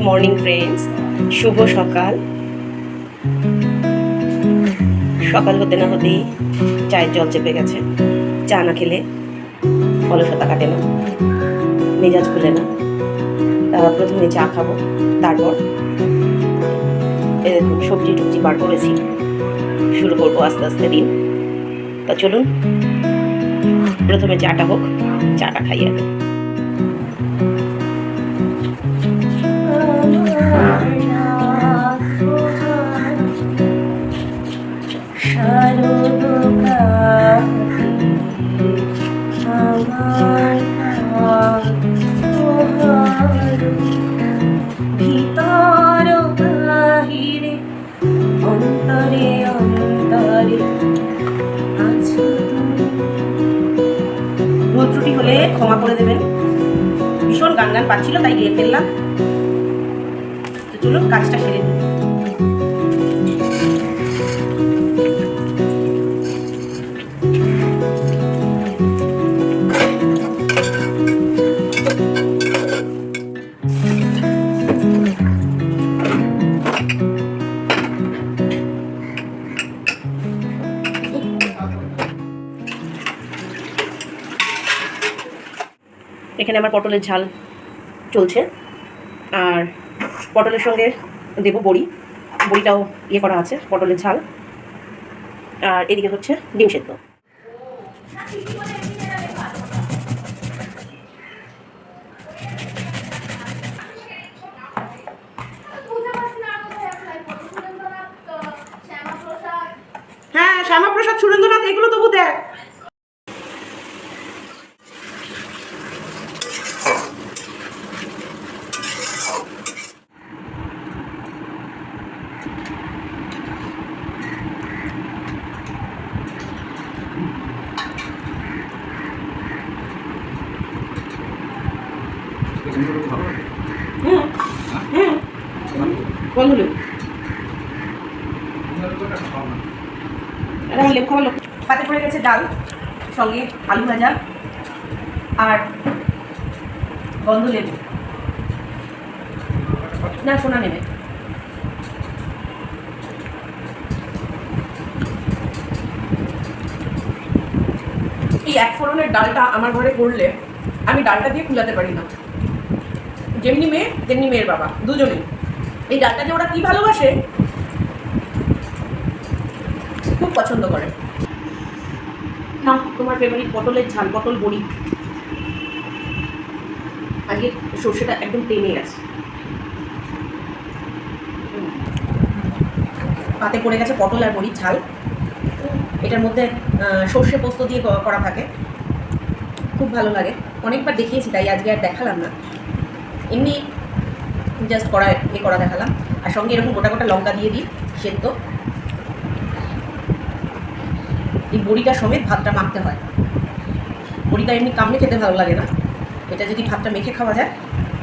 Morning friends, শুভ সকাল। সকাল হতে না হতেই চায়ের জল চেপে গেছে। চা না খেলে অলসতা কাটে না, মেজাজ খুলে না। প্রথমে চা খাবো, তারপর এরকম সবজি টুবজি বার করেছি, শুরু করবো আস্তে আস্তে দিন। তা চলুন প্রথমে চাটা হোক, চাটা খাই আগে। ভিতর বাহিরে অন্তরে অন্তরে আছো তুমি। ভুল ত্রুটি হলে ক্ষমা করে দেবেন। ভীষণ গান পাচ্ছিল, তাই গিয়ে ফেললাম। তো চলুন কাজটা সেরে দিই। এখানে আমার পটলের ঝাল চলছে, আর পটলের সঙ্গে দেবো বড়ি। বড়িটাও ইয়ে করা আছে, পটলের ঝাল। আর এদিকে হচ্ছে ডিম সেদ্ধ। হ্যাঁ, শ্যামাপ্রসাদ, সুরেন্দ্রনাথ, এগুলো তবু দেখ। বন্ধুলে লেবু খাবার লোক। পাতে পড়ে গেছে ডাল, সঙ্গে আলু ভাজা আর গন্ধ লেবু। না, সোনা নেবে। এই এক ফোড়নের ডালটা আমার ঘরে করলে আমি ডালটা দিয়ে কুলাতে পারি না। যেমনি মেয়ে তেমনি মেয়ের বাবা, দুজনেই এই ডালটা যে ওরা কি ভালোবাসে, খুব পছন্দ করে। না, তোমার ফেভারিট পটলের ঝাল, পটল বড়ি। আজকে সর্ষেটা একদম টেনে গেছে। পাতে পড়ে গেছে পটল আর বড়ির ঝাল। এটার মধ্যে সর্ষে পোস্ত দিয়ে করা থাকে, খুব ভালো লাগে। অনেকবার দেখিয়েছি, তাই আজকে আর দেখালাম না, এমনি জাস্ট করা দেখালাম। আর সঙ্গে এরকম গোটা গোটা লঙ্কা দিয়ে দিই সেদ্ধ। এই বড়িটা সমেত ভাতটা মাখতে হয়। বড়িটা এমনি কামড়ে খেতে ভালো লাগে না, এটা যদি ভাতটা মেখে খাওয়া যায়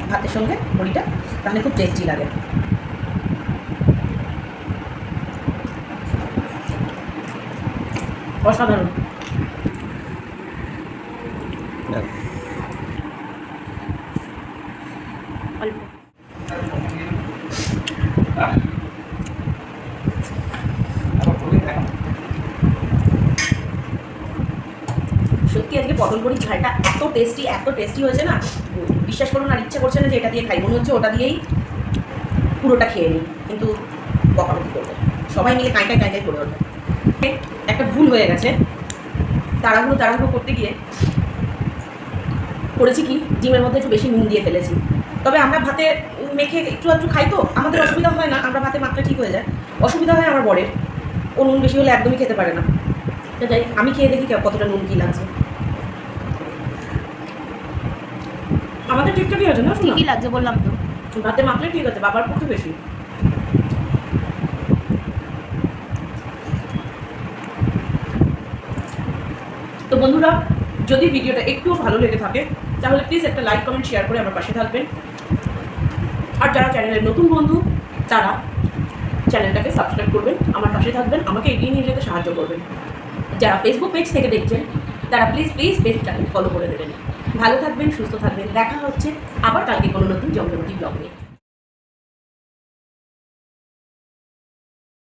ভাতের সঙ্গে বড়িটা, তাহলে খুব টেস্টি লাগে। অসাধারণ। অল্প সত্যি আজকে পটল বড়ির ঝালটা এত টেস্টি হয়েছে না, বিশ্বাস করুন আর ইচ্ছা করছে না যে এটা দিয়ে খাই, মনে হচ্ছে ওটা দিয়েই পুরোটা খেয়ে নিই। কিন্তু বকাবকি করবে, সবাই মিলে কাঁই কাঁই করে ওঠে। একটা ভুল হয়ে গেছে, তাড়াহুড়ো করতে গিয়ে করেছি কি, ডিমের মধ্যে একটু বেশি নুন দিয়ে ফেলেছি। তবে আমরা ভাতে মেখে একটু খাই, তো আমাদের অসুবিধা হয় না, আমরা ভাতে মাখলে ঠিক হয়ে যায়। অসুবিধা হয় আমার বরের, ও নুন বেশি হলে একদমই খেতে পারে না। তো যাই, আমি খেয়ে দেখি কতটা নুন কী লাগছে। আমাদের ঠিকঠাকই আছে না? ঠিকই লাগছে, বললাম তো। ভাতে মাখলে ঠিক আছে, বাবার পক্ষে বেশি। তো বন্ধুরা, যদি ভিডিওটা একটুও ভালো লেগে থাকে তাহলে প্লিজ একটা লাইক, কমেন্ট, শেয়ার করে আমার পাশে থাকবেন। আর যারা চ্যানেলের নতুন বন্ধু তারা চ্যানেলটাকে সাবস্ক্রাইব করবেন, আমার পাশে থাকবেন, আমাকে এগিয়ে নিয়ে যেতে সাহায্য করবেন। যারা ফেসবুক পেজ থেকে দেখছেন তারা প্লিজ পেজটাকে ফলো করে দেবেন। ভালো থাকবেন, সুস্থ থাকবেন। দেখা হচ্ছে আবার কালকে কোনো নতুন জমজমাটি ব্লগ নিয়ে।